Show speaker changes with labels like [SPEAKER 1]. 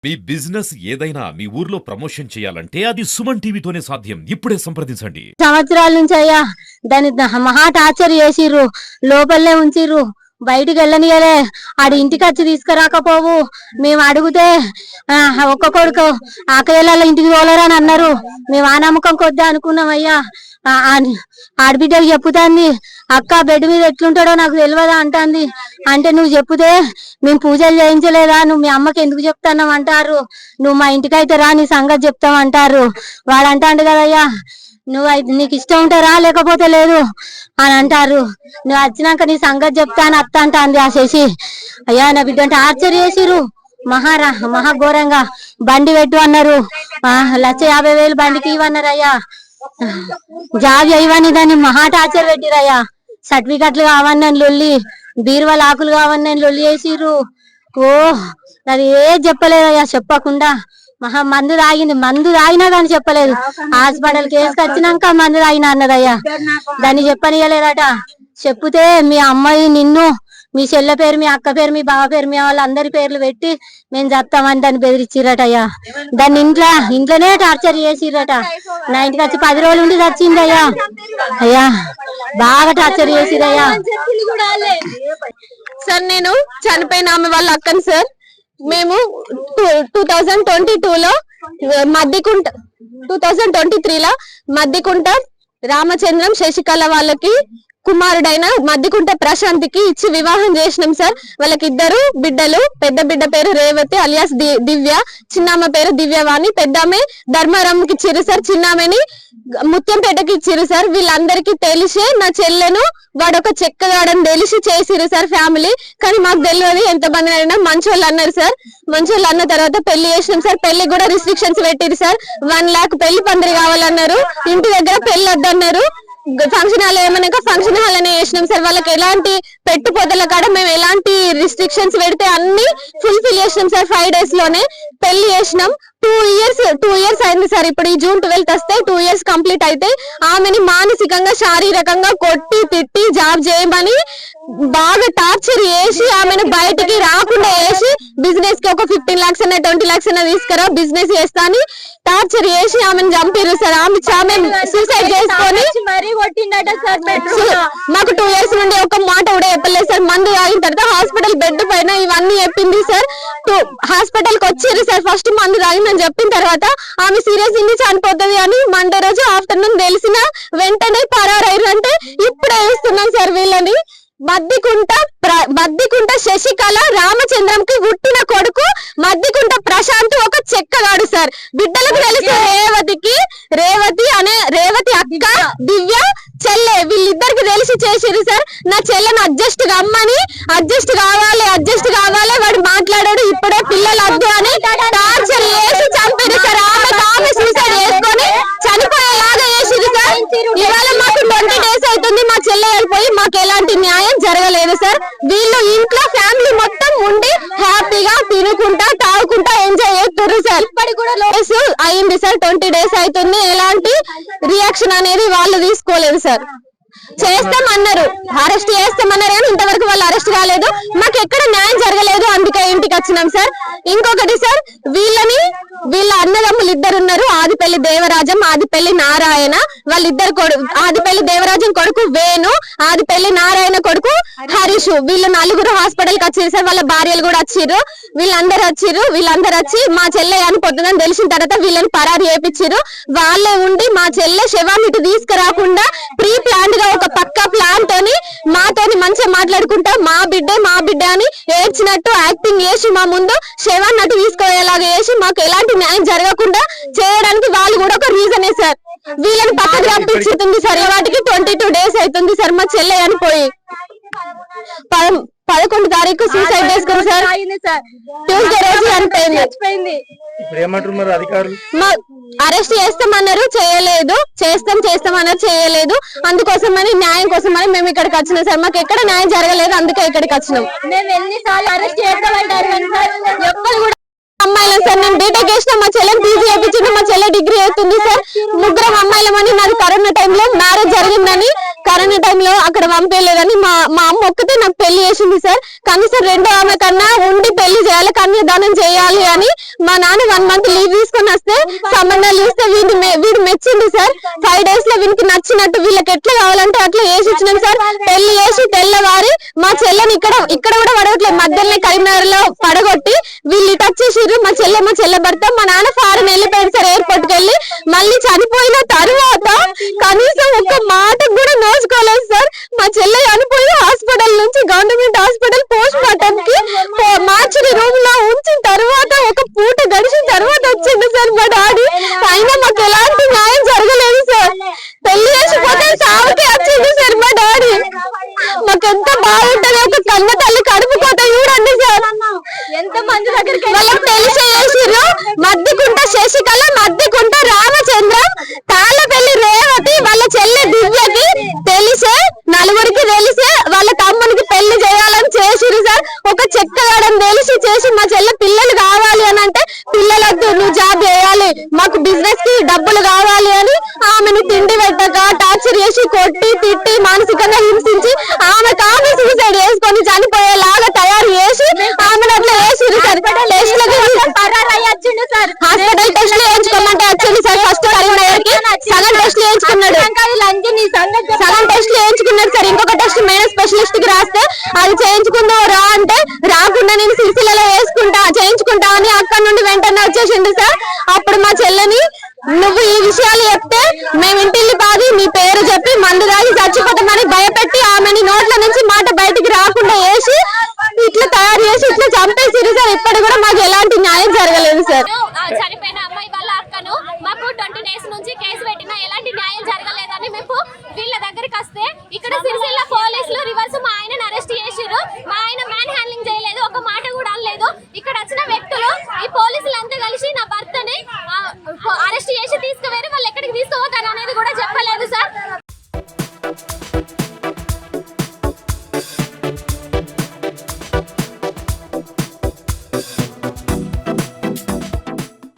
[SPEAKER 1] మీ business ఏదైనా మీ ఊర్లో promotion చేయాలంటే అది సుమన్ టీవీతోనే సాధ్యం. ఇప్పుడే సంప్రదించండి.
[SPEAKER 2] సంవత్సరాల నుంచి అయ్యా దాని మహా టార్చర్ చేసిర్రు, లోపలనే ఉంచిర్రు, బయటికి వెళ్ళనియలే. ఆడి ఇంటికి వచ్చి తీసుకురాకపోవు. మేము అడిగితే ఒక్క కొడుకు ఆకలిళ్ళ ఇంటికి తోలరని అన్నారు. మేము ఆ నమ్మకం కొద్ది అనుకున్నాం అయ్యా. ఆడబిడ్డకు చెప్పుతాంది, అక్క బెడ్ మీద ఎట్లుంటాడో నాకు తెలియదా అంటాంది. అంటే నువ్వు చెప్పుతే మేము పూజలు చేయించలేదా, నువ్వు మీ అమ్మకి ఎందుకు చెప్తాన్నావు అంటారు. నువ్వు మా ఇంటికైతే రా, నీ సంగతి చెప్తామంటారు. వాడు అంటాడు కదయ్యా, నీకు ఇష్టం ఉంటే రా, లేకపోతే లేదు అని అంటారు. నువ్వు వచ్చినాక నీ సంగతి చెప్తాను అత్త అంటాంది ఆ శశి. అయ్యా నా బిడ్డ అంటే ఆర్చర్ చేసిరు, మహాఘోరంగా. బండి పెట్టు అన్నారు, 1,50,000 బండికి ఇవన్నారు అయ్యా. జాబ్ చేయవని దాన్ని మహా టార్చర్ పెట్టిరయ్యా. సర్టిఫికెట్లు కావని లొల్లి, బీరువాల ఆకులు కావని లొల్లి వేసిర్రు. అది ఏది చెప్పలేదయ్యా. చెప్పకుండా మందు తాగినా కానీ చెప్పలేదు. హాస్పిటల్ కేసుకు వచ్చినాక మందు తాగినా అన్నదయ్యా. దాన్ని చెప్పనియలేదట. చెప్తే మీ అమ్మాయి నిన్ను, మీ చెల్లె పేరు, మీ అక్క పేరు, మీ బావ పేరు, మీ వాళ్ళందరి పేర్లు పెట్టి మేము చస్తామని దాన్ని బెదిరించిరట అయ్యా. దాన్ని ఇంట్లోనే టార్చర్ చేసిరట. నా ఇంటికి వచ్చి 10 రోజులు ఉండి చచ్చింది అయ్యా. అయ్యా బాగా టార్చర్ చేసిరయ్యా.
[SPEAKER 3] సార్ నేను చనిపోయిన ఆమె వాళ్ళ అక్కను సార్. మేము 2022లో మద్దికుంట 2023లో మద్దికుంట రామచంద్రం శశికళ వాళ్ళకి కుమారుడైన మద్దికుంట ప్రశాంత్కి ఇచ్చి వివాహం చేసినాం సార్. వాళ్ళకి 2 బిడ్డలు. పెద్ద బిడ్డ పేరు రేవతి అలియాస్ దివ్య, చిన్నామ పేరు దివ్యవాణి. పెద్దామె ధర్మారంకి ఇచ్చిరు సార్, చిన్నామెని ముత్యంపేటకి ఇచ్చిరు సార్. వీళ్ళందరికీ తెలిసే నా చెల్లెను వాడొక చెక్కగాడని తెలిసి చేసిరు సార్ ఫ్యామిలీ. కానీ మాకు తెలియదు ఎంతమంది అయినా మంచోళ్ళు అన్నారు సార్. మంచోళ్ళు అన్న తర్వాత పెళ్లి చేసినాం సార్. పెళ్లి కూడా రిస్ట్రిక్షన్స్ పెట్టిరు సార్. 1 lakh పెళ్లి పందిరి కావాలన్నారు. ఇంటి దగ్గర పెళ్లి వద్దన్నారు. ఫంక్షన్ హాల్ ఏమన్నాక ఫంక్షన్ హాల్ అనే చేసినాం సార్. వాళ్ళకి ఎలాంటి పెట్టుపోతల కాడ మేము ఎలాంటి రిస్ట్రిక్షన్స్ పెడితే అన్ని ఫుల్ఫిల్ చేసినాం సార్. 5 days లోనే పెళ్లి చేసినాం. 2 years అయింది సార్. ఇప్పుడు ఈ June 12th వస్తే 2 years కంప్లీట్ అయితే ఆమెని మానసికంగా శారీరకంగా కొట్టి తిట్టి జాబ్ చేయమని బాగా టార్చర్ చేసి ఆమెను బయటికి రాకుండా చేసి బిజినెస్ కి ఒక 15 lakhs అన్న 20 lakhs అన్న తీసుకురా బిజినెస్ చేస్తా అని టార్చర్ చేసి ఆమెను చంపిరు సార్. ఆమె సూసైడ్ చేసుకొని మాకు 2 years నుండి ఒక మాట కూడా చెప్పలేదు సార్. మందు తాగిన తర్వాత హాస్పిటల్ బెడ్ పైన ఇవన్నీ చెప్పింది సార్. హాస్పిటల్ కి వచ్చారు సార్. ఫస్ట్ మందు తాగిందని చెప్పిన తర్వాత ఆమె సీరియస్ ఇంది చనిపోతుంది అని మండే రోజు ఆఫ్టర్నూన్ తెలిసిన వెంటనే పరారైరు. అంటే ఇప్పుడే వేస్తున్నాం సార్ వీళ్ళని. మద్దికుంట శశికళ రామచంద్రంకి పుట్టిన కొడుకు మద్దికుంట ప్రశాంత్ ఒక చెక్కగాడు సార్. బిడ్డలకు తెలుసు రేవతి అక్క దివ్య చెల్లె, వీళ్ళిద్దరికి తెలిసి చేసిరు సార్. నా చెల్లెను అడ్జస్ట్ కావాలి వాడు మాట్లాడాడు ఇప్పుడే పిల్లలు వద్దు అని టార్చర్ చేసి చంపిరు సార్. ఆమె సూసైడ్ చేసుకొని చనిపోయేలాగా చేసిరు సార్. ఇవాళ మాకు 20 days అవుతుంది మా చెల్లె వెళ్ళిపోయి. మాకు ఎలాంటి న్యాయం జరగలేదు సార్. వీళ్ళు ఇంట్లో ఫ్యామిలీ మొత్తం ఉండి హ్యాపీగా తినుకుంటా తాగుకుంటా ఎంజాయ్ చేస్తున్నారు సార్. ఇప్పటికి కూడా అయింది సార్. 20 days అవుతుంది. ఎలాంటి రియాక్షన్ అనేది వాళ్ళు తీసుకోలేదు సార్. చేస్తామన్నారు, అరెస్ట్ చేస్తామన్నారు కానీ ఇంతవరకు వాళ్ళు అరెస్ట్ కాలేదు. మాకు ఎక్కడ న్యాయం జరగలేదు, అందుకే ఇంటికి వచ్చినాం సార్. ఇంకొకటి సార్, వీళ్ళ అన్నదమ్ములు 2 ఉన్నారు. ఆదిపల్లి దేవరాజం, ఆదిపల్లి నారాయణ. వాళ్ళిద్దరు ఆదిపల్లి దేవరాజం కొడుకు వేణు, ఆదిపల్లి నారాయణ కొడుకు హరీష్. వీళ్ళు 4 హాస్పిటల్ కి వచ్చారు సార్. వాళ్ళ భార్యలు కూడా వచ్చిర్రు. వీళ్ళందరూ వచ్చి మా చెల్లె చనిపోతుందని తెలిసిన తర్వాత వీళ్ళని పరారు చేపించారు. వాళ్ళే ఉండి మా చెల్లె శవాన్ని ఇటు తీసుకురాకుండా ప్రీ ప్లాన్ గా ఒక పక్కా ప్లాన్ తోని మాతోని మంచిగా మాట్లాడుకుంటా మా బిడ్డ అని ఏడ్చినట్టు యాక్టింగ్ చేసి మా ముందు శవాన్ని అటు తీసుకోయేలాగా చేసి మాకు ఎలాంటి న్యాయం జరగకుండా చేయడానికి వాళ్ళు కూడా ఒక రీజనే సార్. వీళ్ళని పక్కకు రప్పించుతుంది సార్. వాటికి 22 days అవుతుంది సార్. మా చెల్లె చనిపోయి 11వ తారీఖు సూసైడ్ చేసుకుని సార్. ట్యూస్డే రోజు చనిపోయింది. అరెస్ట్ చేస్తామన్నారు, చేయలేదు. చేస్తామన్నారు, చేయలేదు. అందుకోసమని న్యాయం కోసమని మేము ఇక్కడికి వచ్చినాం సార్. మాకు ఎక్కడ న్యాయం జరగలేదు, అందుకే ఇక్కడికి వచ్చినాం. మేము ఎన్నిసార్లు అరెస్ట్ చేస్తామంటారు ఎప్పుడు కూడా అమ్మాయిలం సార్. నేను బీటెక్ చేసిన, మా చెల్లెని పీజీ చేయించిన, మా చెల్లె డిగ్రీ అవుతుంది సార్. 3 అమ్మాయిలమని నాది కరోనా టైంలో మ్యారేజ్ జరిగిందని కరోనా టైంలో అక్కడ పంపేయలేదని మా అమ్మ ఒక్కతే నాకు పెళ్లి చేసింది సార్. కనీసం రెండో ఆమె కన్నా ఉండి పెళ్లి చేయాలి, కన్యాదానం చేయాలి అని మా నాన్న 1 month లీవ్ తీసుకొని వస్తే సంబంధాలు చూస్తే వీడు మెచ్చింది సార్. 5 days లో వీనికి నచ్చినట్టు వీళ్ళకి ఎట్లా కావాలంటే అట్లా వేసి ఇచ్చినాం సార్. పెళ్లి చేసి తెల్లవారి మా చెల్లెని ఇక్కడ కూడా పడగొట్టలేదు, మధ్యలోనే కరీంనగర్ లో పడగొట్టి వీళ్ళు ఇటు వచ్చేసిర్రు. మా చెల్లె భర్త మా నాన్న ఫారెన్ వెళ్ళిపోయాడు సార్, ఎయిర్పోర్ట్ కి వెళ్ళి. మళ్ళీ చనిపోయిన తర్వాత కనీసం ఒక్క మాట కూడా నోచుకోలేదు సార్. మా చెల్లె చనిపోయి హాస్పిటల్ నుంచి గవర్నమెంట్ హాస్పిటల్ పోస్ట్ మార్టం కి మార్చి రూమ్ లో ఉంచిన తర్వాత ఒక పూట గడిచిన తర్వాత వచ్చింది సార్ మా డాడీ. అయినా మాకు ఎలాంటి న్యాయం జరగలేదు సార్. పెళ్లి చేసిపోతే సావుకి వచ్చింది సార్ మా డాడీ. మాకెంత బాగుంటది, ఒక కన్న తల్లి కడుపు కోత చూడండి సార్. ఎంత మంది దగ్గరికి వాళ్ళకి తెలిసి చేసిర్రు. మద్దికుంట శశికళ, మద్దికుంట రామచంద్ర, తాళ్ళపల్లి రేవతి వాళ్ళ చెల్లి దివ్యకి తెలిసే, నలుగురికి తెలిసే వాళ్ళ తమ్మునికి పెళ్లి చేయాలని చేసిరు సార్. ఒక చెక్కగాడని తెలిసి చేసి మా చెల్లె పిల్లలు కావాలి అని అంటే పిల్లలొద్దు, నువ్వు జాబ్ చేయాలి, మాకు బిజినెస్ కి డబ్బులు కావాలి అని ఆమెను తిండి పెట్టక టార్చర్ చేసి కొట్టి తిట్టి మానసికంగా హింసించి ఆమె సూసైడ్ చేసుకొని చనిపోయేలాగా తయారు చేసి ఆమెను అట్లా వేసిరు సార్. హాస్పిటల్ టెస్ట్లు వేయించుకోమంటే వచ్చింది సార్. ఫస్ట్ కరీంనగర్ కి సగం టెస్ట్లు వేయించుకున్నాడు సార్. ఇంకొక టెస్ట్ మెయిన్ స్పెషలిస్ట్ కి రాస్తే అది చేయించుకుందాం రా అంటే రాకుండా నేను సిరిసిల్లలో చేయించుకుంటా అని అక్కడ నుండి వెంటనే వచ్చేసిండు సార్. అప్పుడు మా చెల్లెని నువ్వు ఈ విషయాలు చెప్తే మేము ఇంటిల్లి బాధి నీ పేరు చెప్పి మందు దాగి చచ్చిపోతామని భయపెట్టి ఆమెని నోట్ల నుంచి మాట బయటికి రాకుండా వేసి ఇట్లా తయారు చేసి ఇట్లా చంపేసిరు సార్. ఇప్పటి కూడా మాకు ఎలాంటి న్యాయం జరగలేదు సార్.
[SPEAKER 4] చనిపోయిన అమ్మాయి వాళ్ళ అక్కను మాకు 20 days నుంచి కేసు పెట్టినా ఎలాంటి న్యాయం జరగలేదని మేము వీళ్ళ దగ్గరికి వస్తే ఇక్కడ సిరిసిల్ల పోలీసులు రివర్స్ మా ఆయనను అరెస్ట్ చేసిర్రు. మా ఆయన మ్యాన్ హ్యాండ్లింగ్ చేయలేదు, ఒక మాట కూడా అనలేదు. ఇక్కడ వచ్చిన వ్యక్తులు ఈ పోలీసులు అంతా కలిసి నా భర్తని అరెస్ట్ చేసి తీసుకుపోయారు. వాళ్ళు ఎక్కడికి తీసుకోవద్దని